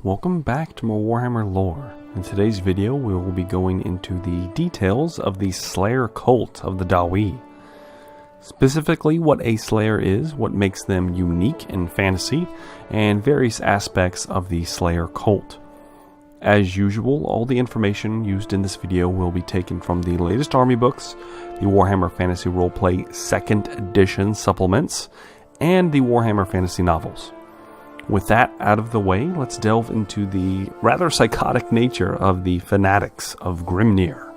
Welcome back to more Warhammer lore. In today's video we will be going into the details of the Slayer cult of the Dawi. Specifically what a Slayer is, what makes them unique in fantasy, and various aspects of the Slayer cult. As usual, all the information used in this video will be taken from the latest army books, the Warhammer Fantasy Roleplay 2nd edition supplements, and the Warhammer Fantasy novels. With that out of the way, let's delve into the rather psychotic nature of the fanatics of Grimnir.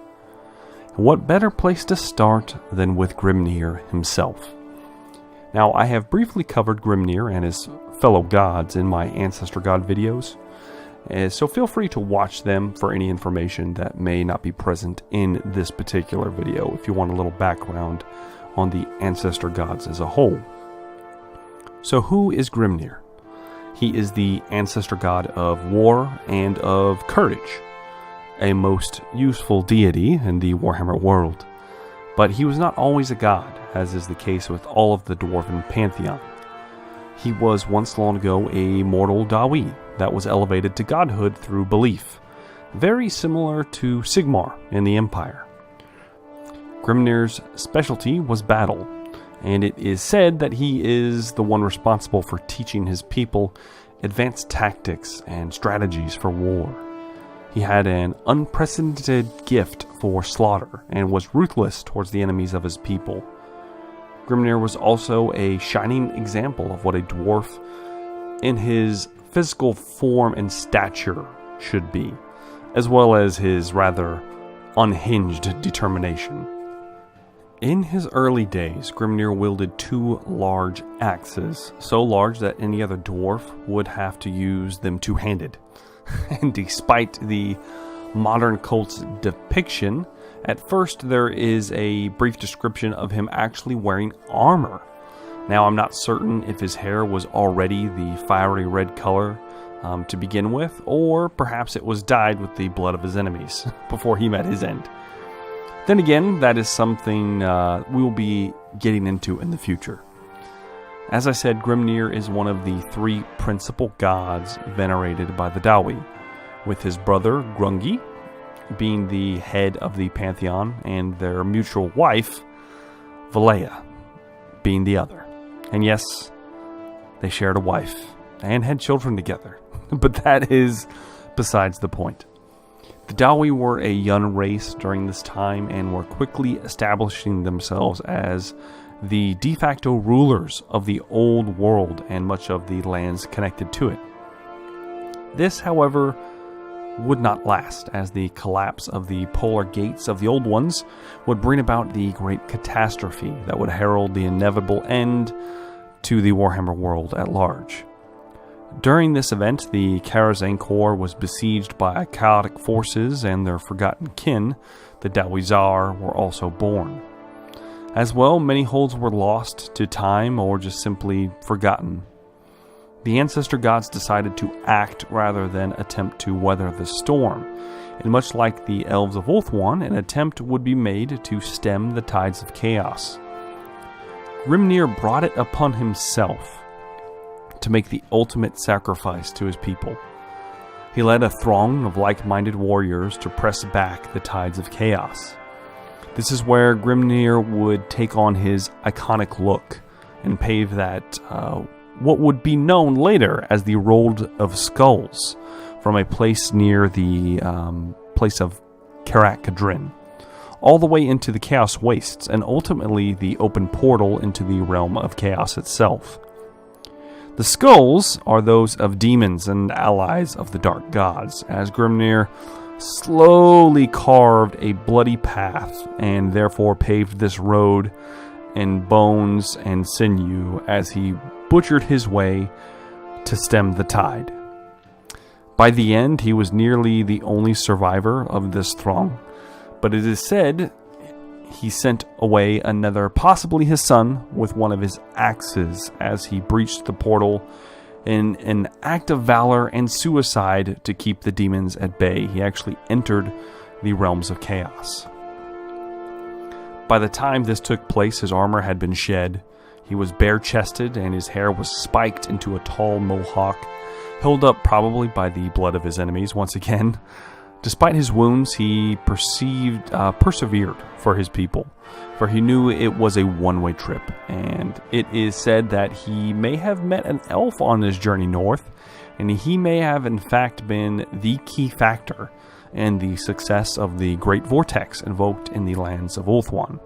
What better place to start than with Grimnir himself? Now, I have briefly covered Grimnir and his fellow gods in my Ancestor God videos, so feel free to watch them for any information that may not be present in this particular video if you want a little background on the Ancestor gods as a whole. So who is Grimnir? He is the ancestor god of war and of courage, a most useful deity in the Warhammer world. But he was not always a god, as is the case with all of the Dwarven pantheon. He was once long ago a mortal Dawi that was elevated to godhood through belief, very similar to Sigmar in the Empire. Grimnir's specialty was battle, and it is said that he is the one responsible for teaching his people advanced tactics and strategies for war. He had an unprecedented gift for slaughter and was ruthless towards the enemies of his people. Grimnir was also a shining example of what a dwarf in his physical form and stature should be, as well as his rather unhinged determination. In his early days, Grimnir wielded two large axes, so large that any other dwarf would have to use them two-handed. And despite the modern cult's depiction, at first there is a brief description of him actually wearing armor. Now, I'm not certain if his hair was already the fiery red color to begin with, or perhaps it was dyed with the blood of his enemies before he met his end. Then again, that is something we will be getting into in the future. As I said, Grimnir is one of the three principal gods venerated by the Dawi, with his brother Grungi being the head of the pantheon and their mutual wife, Valea, being the other. And yes, they shared a wife and had children together, but that is besides the point. The Dawi were a young race during this time and were quickly establishing themselves as the de facto rulers of the old world and much of the lands connected to it. This, however, would not last, as the collapse of the polar gates of the Old Ones would bring about the great catastrophe that would herald the inevitable end to the Warhammer world at large. During this event, the Karazhan Corps was besieged by chaotic forces, and their forgotten kin, the Dawizar, were also born. As well, many holds were lost to time or just simply forgotten. The ancestor gods decided to act rather than attempt to weather the storm, and much like the elves of Ulthuan, an attempt would be made to stem the tides of chaos. Grimnir brought it upon himself to make the ultimate sacrifice to his people. He led a throng of like-minded warriors to press back the tides of chaos. This is where Grimnir would take on his iconic look and pave that what would be known later as the Road of Skulls from a place near the place of Karak Kadrin, all the way into the Chaos Wastes and ultimately the open portal into the realm of chaos itself. The skulls are those of demons and allies of the dark gods, as Grimnir slowly carved a bloody path and therefore paved this road in bones and sinew as he butchered his way to stem the tide. By the end, he was nearly the only survivor of this throng, but it is said he sent away another, possibly his son, with one of his axes as he breached the portal in an act of valor and suicide to keep the demons at bay. He actually entered the realms of chaos. By the time this took place, his armor had been shed. He was bare-chested and his hair was spiked into a tall mohawk, held up probably by the blood of his enemies once again. Despite his wounds, he persevered for his people, for he knew it was a one-way trip, and it is said that he may have met an elf on his journey north, and he may have in fact been the key factor in the success of the Great Vortex invoked in the lands of Ulthuan,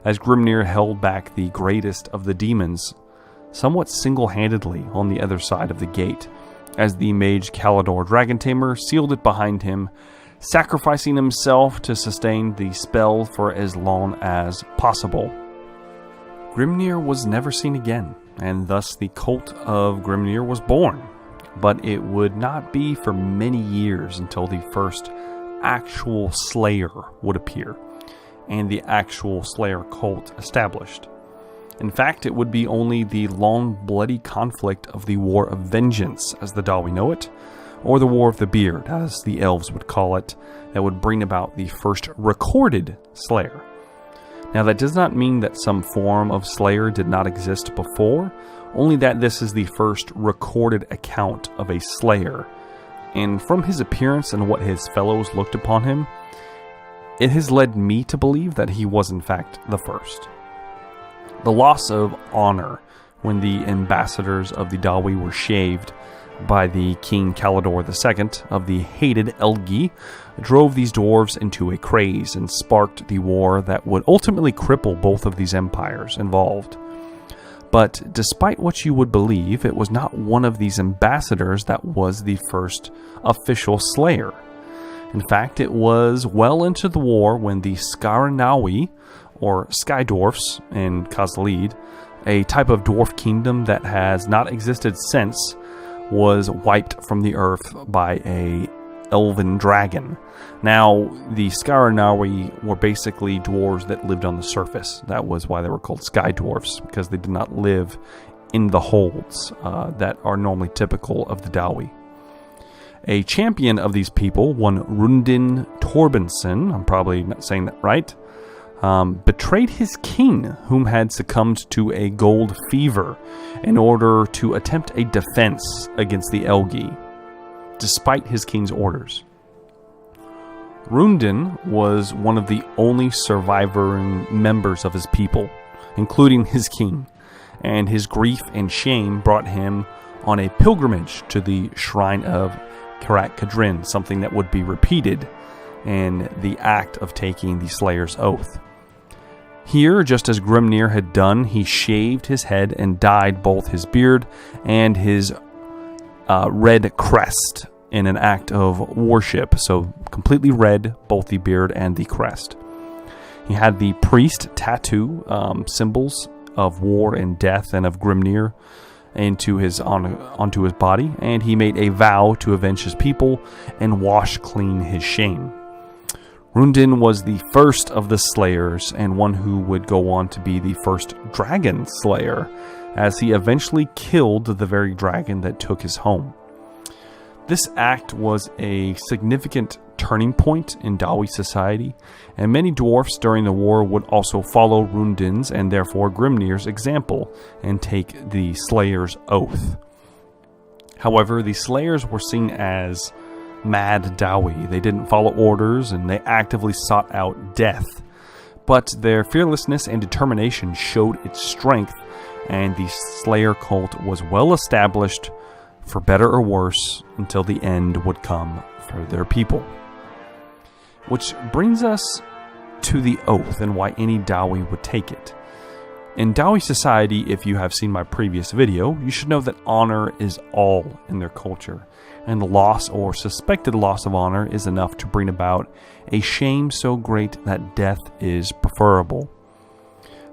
as Grimnir held back the greatest of the demons somewhat single-handedly on the other side of the gate, as the mage Kalidor Dragon Tamer sealed it behind him, sacrificing himself to sustain the spell for as long as possible. Grimnir was never seen again, and thus the cult of Grimnir was born, but it would not be for many years until the first actual Slayer would appear, and the actual Slayer cult established. In fact, it would be only the long, bloody conflict of the War of Vengeance, as the Dawi know it, or the War of the Beard, as the elves would call it, that would bring about the first recorded Slayer. Now, that does not mean that some form of Slayer did not exist before, only that this is the first recorded account of a Slayer. And from his appearance and what his fellows looked upon him, it has led me to believe that he was in fact the first. The loss of honor when the ambassadors of the Dawi were shaved by the King Kalidor II of the hated Elgi drove these dwarves into a craze and sparked the war that would ultimately cripple both of these empires involved. But despite what you would believe, it was not one of these ambassadors that was the first official Slayer. In fact, it was well into the war when the Skaranawi, or Sky Dwarfs in Khazad, a type of dwarf kingdom that has not existed since, was wiped from the earth by a elven dragon. Now, the Skaranawi were basically dwarves that lived on the surface. That was why they were called Sky Dwarfs, because they did not live in the holds that are normally typical of the Dawi. A champion of these people, one Rundin Torbenson, I'm probably not saying that right, betrayed his king, whom had succumbed to a gold fever, in order to attempt a defense against the Elgi, despite his king's orders. Rundin was one of the only surviving members of his people, including his king, and his grief and shame brought him on a pilgrimage to the shrine of Karak Kadrin, something that would be repeated in the act of taking the Slayer's Oath. Here, just as Grimnir had done, he shaved his head and dyed both his beard and his red crest in an act of worship, so completely red, both the beard and the crest. He had the priest tattoo symbols of war and death and of Grimnir onto his body, and he made a vow to avenge his people and wash clean his shame. Rundin was the first of the Slayers, and one who would go on to be the first Dragon Slayer, as he eventually killed the very dragon that took his home. This act was a significant turning point in Dawi society, and many dwarfs during the war would also follow Rundin's and therefore Grimnir's example and take the Slayer's Oath. However, the Slayers were seen as mad Dawi. They didn't follow orders, and they actively sought out death. But their fearlessness and determination showed its strength, and the Slayer cult was well established, for better or worse, until the end would come for their people. Which brings us to the oath and why any Dawi would take it. In Dawi society, if you have seen my previous video, you should know that honor is all in their culture, and the loss or suspected loss of honor is enough to bring about a shame so great that death is preferable.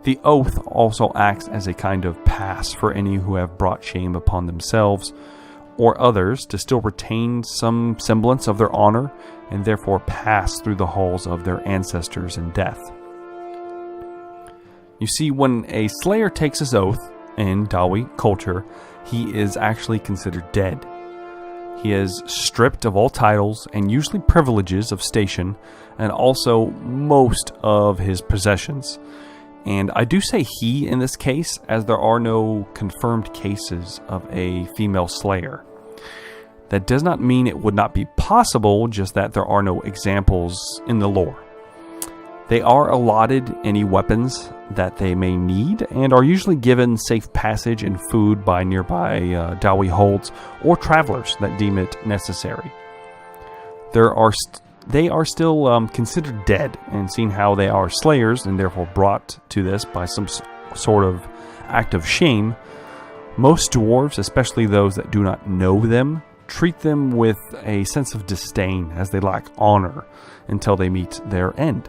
The oath also acts as a kind of pass for any who have brought shame upon themselves or others to still retain some semblance of their honor and therefore pass through the halls of their ancestors in death. You see, when a Slayer takes his oath in Dawi culture, he is actually considered dead. He is stripped of all titles and usually privileges of station, and also most of his possessions. And I do say he in this case, as there are no confirmed cases of a female Slayer. That does not mean it would not be possible, just that there are no examples in the lore. They are allotted any weapons that they may need and are usually given safe passage and food by nearby Dawi holds or travelers that deem it necessary. They are still considered dead, and seeing how they are slayers and therefore brought to this by some sort of act of shame, most dwarves, especially those that do not know them, treat them with a sense of disdain as they lack honor until they meet their end.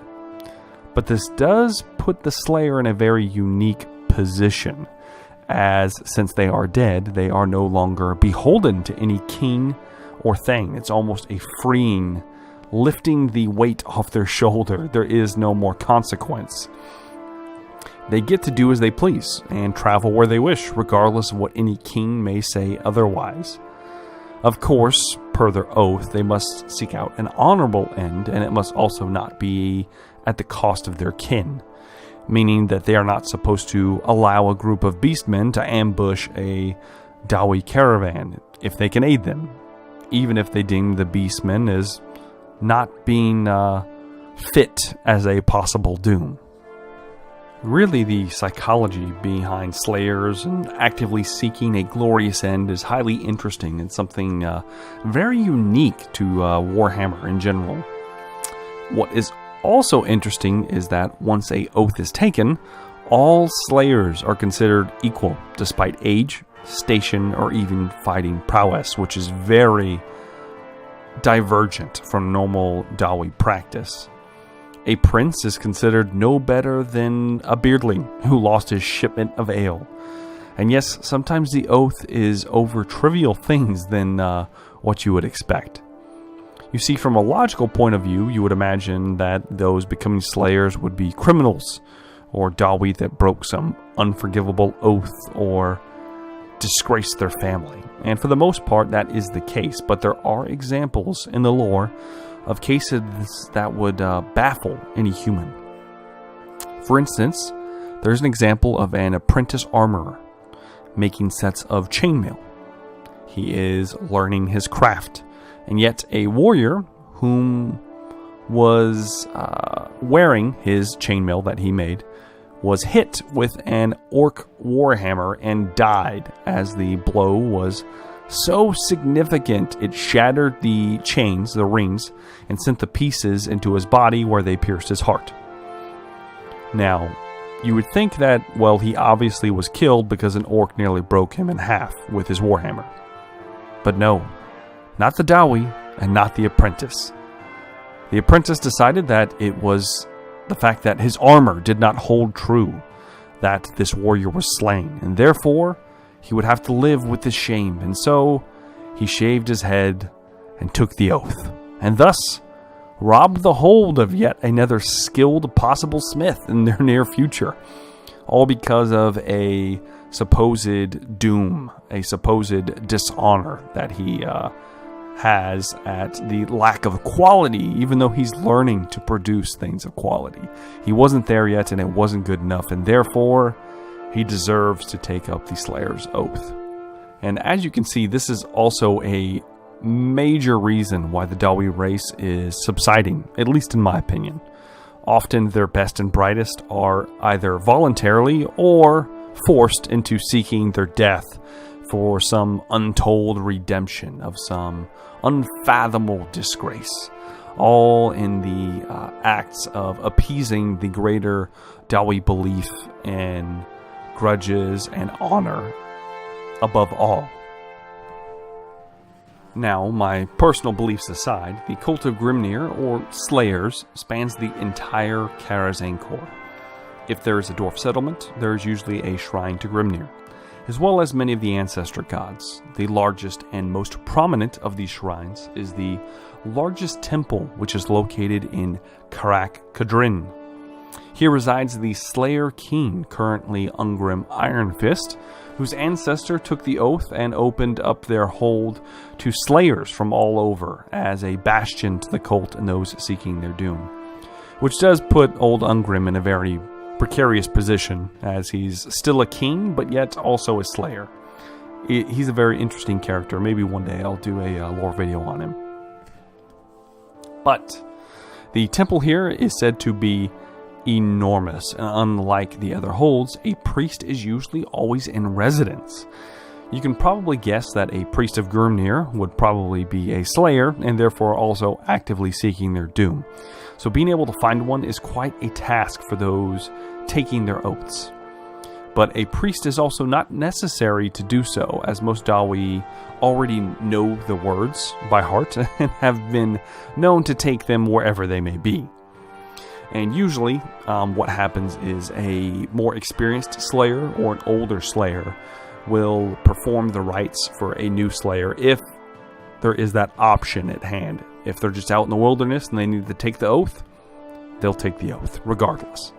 But this does put the Slayer in a very unique position, as since they are dead, they are no longer beholden to any king or thing. It's almost a freeing, lifting the weight off their shoulder. There is no more consequence. They get to do as they please and travel where they wish, regardless of what any king may say otherwise. Of course, per their oath, they must seek out an honorable end, and it must also not be at the cost of their kin, meaning that they are not supposed to allow a group of beastmen to ambush a Dawi caravan if they can aid them, even if they deem the beastmen as not being fit as a possible doom. Really, the psychology behind slayers and actively seeking a glorious end is highly interesting and something very unique to Warhammer in general. What is also interesting is that once an oath is taken, all slayers are considered equal, despite age, station, or even fighting prowess, which is very divergent from normal Dawi practice. A prince is considered no better than a beardling who lost his shipment of ale. And yes, sometimes the oath is over trivial things than what you would expect. You see, from a logical point of view, you would imagine that those becoming slayers would be criminals, or Dawi that broke some unforgivable oath, or disgraced their family. And for the most part, that is the case, but there are examples in the lore of cases that would baffle any human. For instance, there's an example of an apprentice armorer making sets of chainmail. He is learning his craft, and yet a warrior whom was wearing his chainmail that he made was hit with an orc warhammer and died, as the blow was so significant it shattered the chains, the rings, and sent the pieces into his body where they pierced his heart. Now, you would think that, well, he obviously was killed because an orc nearly broke him in half with his warhammer. But no, not the Dawi and not the apprentice. The apprentice decided that it was the fact that his armor did not hold true, that this warrior was slain, and therefore he would have to live with this shame, and so he shaved his head and took the oath, and thus robbed the hold of yet another skilled possible smith in their near future, all because of a supposed doom, a supposed dishonor that he has at the lack of quality, even though he's learning to produce things of quality. He wasn't there yet, and it wasn't good enough, and therefore he deserves to take up the Slayer's oath. And as you can see, this is also a major reason why the Dawi race is subsiding, at least in my opinion. Often their best and brightest are either voluntarily or forced into seeking their death for some untold redemption of some unfathomable disgrace, all in the acts of appeasing the greater Dawi belief in grudges and honor above all. Now, my personal beliefs aside, the cult of Grimnir, or Slayers, spans the entire Karazhan core. If there is a dwarf settlement, there is usually a shrine to Grimnir, as well as many of the ancestor gods. The largest and most prominent of these shrines is the largest temple, which is located in Karak Kadrin. Here resides the Slayer King, currently Ungrim Ironfist, whose ancestor took the oath and opened up their hold to slayers from all over as a bastion to the cult and those seeking their doom. Which does put old Ungrim in a very precarious position, as he's still a king, but yet also a slayer. he's a very interesting character. Maybe one day I'll do a lore video on him. But the temple here is said to be enormous, and unlike the other holds, a priest is usually always in residence. You can probably guess that a priest of Grimnir would probably be a slayer, and therefore also actively seeking their doom. So being able to find one is quite a task for those taking their oaths. But a priest is also not necessary to do so, as most Dawi already know the words by heart and have been known to take them wherever they may be. And usually, what happens is a more experienced slayer or an older slayer will perform the rites for a new slayer if there is that option at hand. If they're just out in the wilderness and they need to take the oath, they'll take the oath, regardless.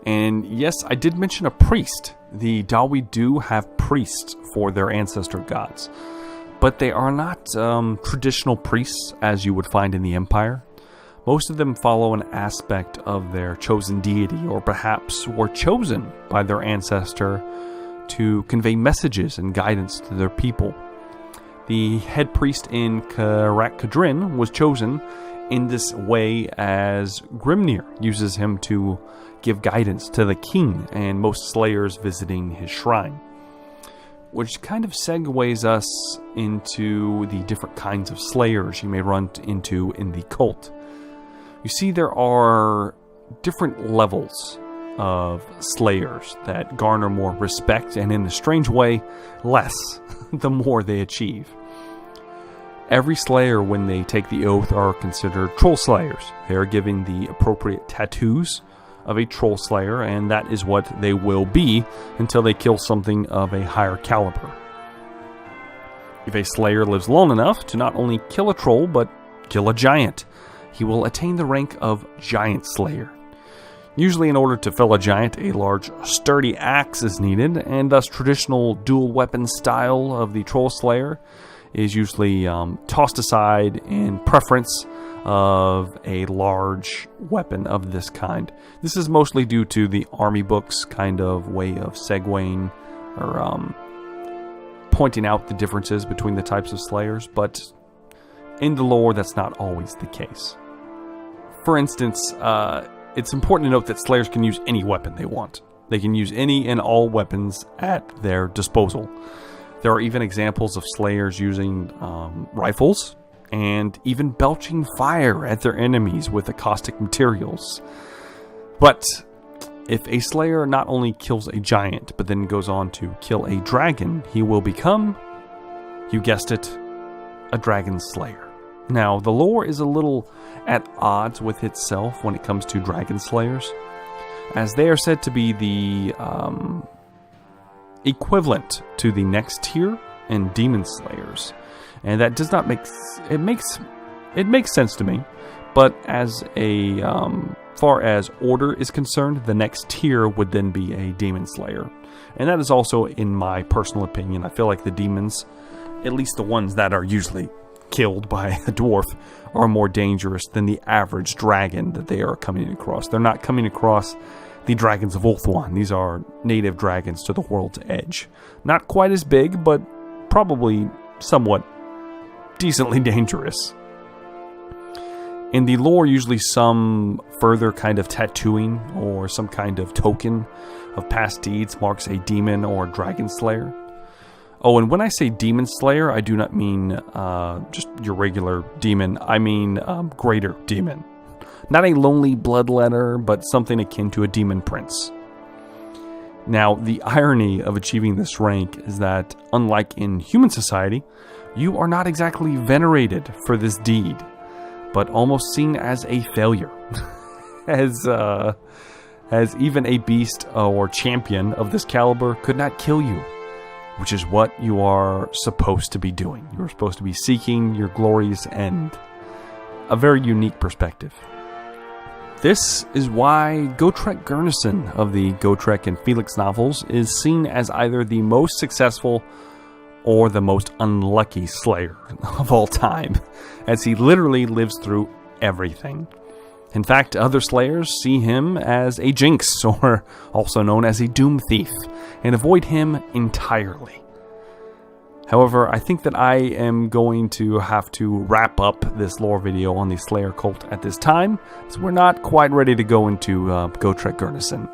And yes, I did mention a priest. The Dawi do have priests for their ancestor gods, but they are not traditional priests as you would find in the Empire. Most of them follow an aspect of their chosen deity, or perhaps were chosen by their ancestor to convey messages and guidance to their people. The head priest in Karak Kadrin was chosen in this way as Grimnir uses him to give guidance to the king and most slayers visiting his shrine. Which kind of segues us into the different kinds of slayers you may run into in the cult. You see, there are different levels of slayers that garner more respect, and in a strange way, less, the more they achieve. Every slayer, when they take the oath, are considered troll slayers. They are given the appropriate tattoos of a troll slayer, and that is what they will be until they kill something of a higher caliber. If a slayer lives long enough to not only kill a troll, but kill a giant, he will attain the rank of Giant Slayer. Usually in order to fell a giant, a large sturdy axe is needed, and thus traditional dual weapon style of the Troll Slayer is usually tossed aside in preference of a large weapon of this kind. This is mostly due to the army books kind of way of segueing or pointing out the differences between the types of slayers, but in the lore that's not always the case. For instance, it's important to note that slayers can use any weapon they want. They can use any and all weapons at their disposal. There are even examples of slayers using rifles and even belching fire at their enemies with caustic materials. But if a slayer not only kills a giant, but then goes on to kill a dragon, he will become, you guessed it, a dragon slayer. Now, the lore is a little at odds with itself when it comes to dragon slayers, as they are said to be the equivalent to the next tier in demon slayers, and that does not make it makes sense to me. But as a far as order is concerned, the next tier would then be a demon slayer, and that is also in my personal opinion. I feel like the demons, at least the ones that are usually killed by a dwarf, are more dangerous than the average dragon that they are coming across. They're not coming across the dragons of Ulthuan. These are native dragons to the world's edge. Not quite as big, but probably somewhat decently dangerous. In the lore, usually some further kind of tattooing or some kind of token of past deeds marks a demon or dragon slayer. Oh, and when I say demon slayer, I do not mean just your regular demon. I mean greater demon. Not a lonely bloodletter, but something akin to a demon prince. Now, the irony of achieving this rank is that, unlike in human society, you are not exactly venerated for this deed, but almost seen as a failure. as even a beast or champion of this caliber could not kill you, which is what you are supposed to be doing. You are supposed to be seeking your glorious end. A very unique perspective. This is why Gotrek Gurnison of the Gotrek and Felix novels is seen as either the most successful or the most unlucky slayer of all time, as he literally lives through everything. In fact, other slayers see him as a jinx, or also known as a doom thief, and avoid him entirely. However, I think that I am going to have to wrap up this lore video on the Slayer cult at this time, so we're not quite ready to go into Gotrek Gurnison.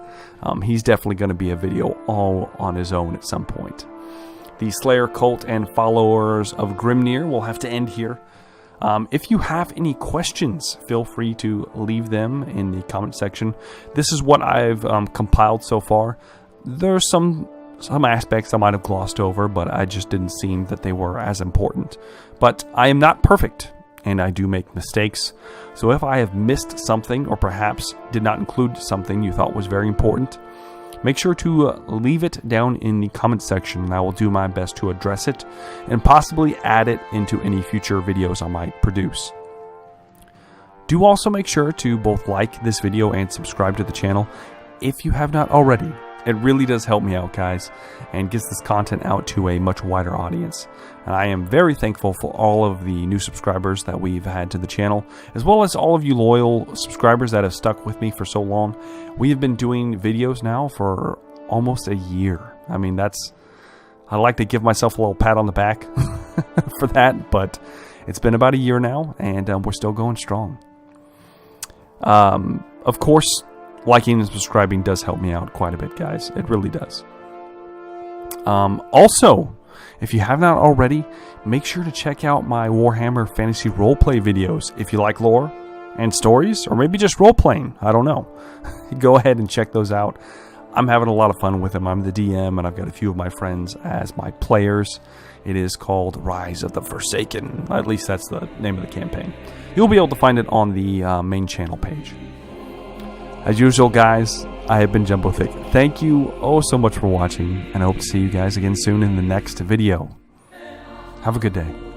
He's definitely going to be a video all on his own at some point. The Slayer cult and followers of Grimnir will have to end here. If you have any questions, feel free to leave them in the comment section. This is what I've compiled so far. There's some aspects I might have glossed over, but I just didn't seem that they were as important. But I am not perfect, and I do make mistakes. So if I have missed something, or perhaps did not include something you thought was very important, make sure to leave it down in the comment section, and I will do my best to address it, and possibly add it into any future videos I might produce. Do also make sure to both like this video and subscribe to the channel if you have not already. It really does help me out, guys, and gets this content out to a much wider audience. And I am very thankful for all of the new subscribers that we've had to the channel, as well as all of you loyal subscribers that have stuck with me for so long. We have been doing videos now for almost a year. I mean, I like to give myself a little pat on the back for that, but it's been about a year now, and we're still going strong. Of course, liking and subscribing does help me out quite a bit, guys. It really does. Also, if you have not already, make sure to check out my Warhammer Fantasy Roleplay videos. If you like lore and stories, or maybe just role-playing, I don't know. Go ahead and check those out. I'm having a lot of fun with them. I'm the DM, and I've got a few of my friends as my players. It is called Rise of the Forsaken. At least that's the name of the campaign. You'll be able to find it on the main channel page. As usual, guys, I have been Jumbo Thick. Thank you so much for watching, and I hope to see you guys again soon in the next video. Have a good day.